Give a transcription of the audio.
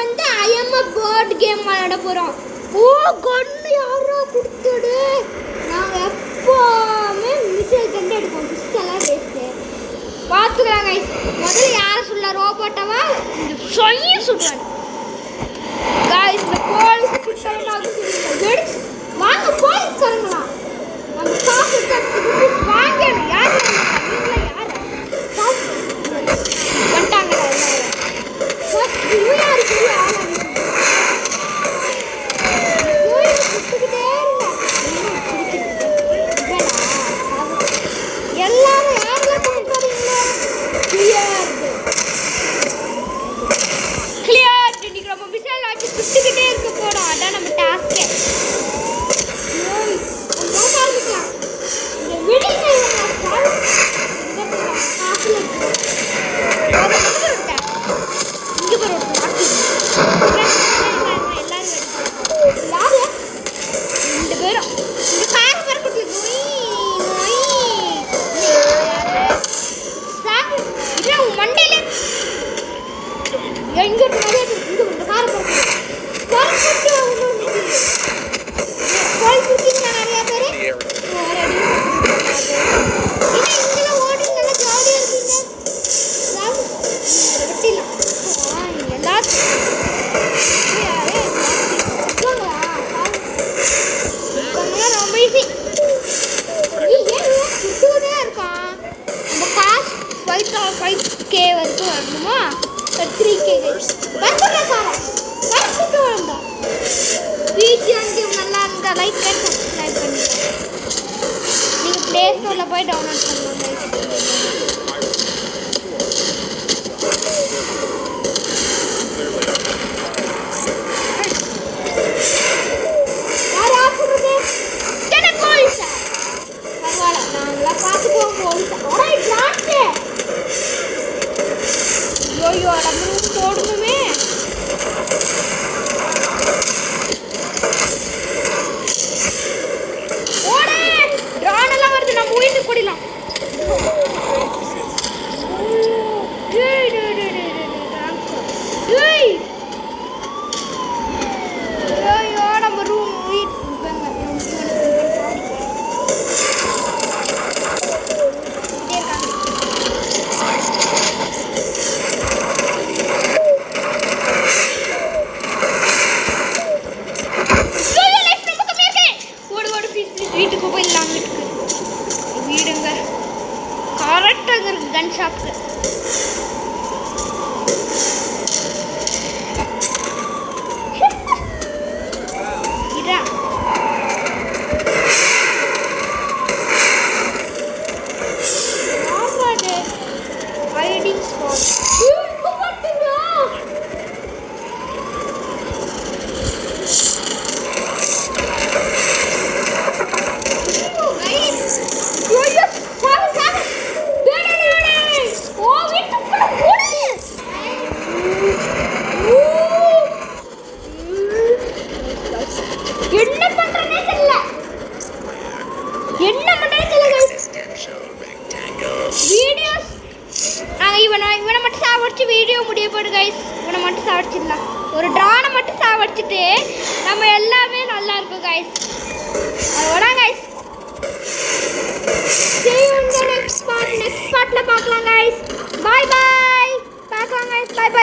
வந்து I am a bird game விளையாட போகிறோம். ஓ கன்று யாரா கொடுத்துடு. நாங்கள் எப்போவுமே மிசைல் கண்டு எடுப்போம். பிஸ்டெல்லாம் வேஸ்ட்டு பார்த்துக்கலாம் கைஸ். முதல்ல யாரை சொல்ல ரோபோட்டவா இந்த சொய்ய சொல்லுவாங்க கைஸ். இந்த போலீஸ் பிடிச்சாலும் வாங்க போலீஸ் காரங்களா நம்ம காசு வாங்க. யார் வந்துட்டாங்க எல்லாரும் யாரெல்லாம் கிளியர். இன்னைக்கு நம்ம மிசைல் ஆச்சு சுட்டுக்கிட்டே இருக்க போறோம். அதான் நம்ம டாஸ்கே. K வரைக்கும் வரணுமா? 3K வீடியோ நல்லா இருந்தால் லைக் அண்ட் சப்ஸ்கிரைப் பண்ணிடுங்க. நீங்கள் ப்ளே ஸ்டோரில் போய் டவுன்லோட் பண்ணலாம். ஐயோ நம்ம போடணுமே. ஓடே ட்ரோன் எல்லாம் வருது. நம்ம உயிர்ந்து கூடலாம். ஐயோ நம்ம ரூம் உயிர் வீட்டுக்கு போயிடலாம். வீடுங்க கரெக்டாக இருக்கு கன் ஷாப்க்கு. இதான் ஹைடிங் ஸ்பாட். இவனை மட்டும் சாவடிச்சு வீடியோ முடிய போடு கைஸ். இவனை மட்டும் சாவடிச்சிடலாம். ஒரு ட்ரானை மட்டும் சாவடிச்சுட்டு நம்ம எல்லாமே நல்லா இருக்கும் கைஸ். அதோட கைஸ் நெக்ஸ்ட் பார்ட்ல பார்க்கலாம் கைஸ். பாய் பாய். பார்க்கலாம் கைஸ். பாய் பாய்.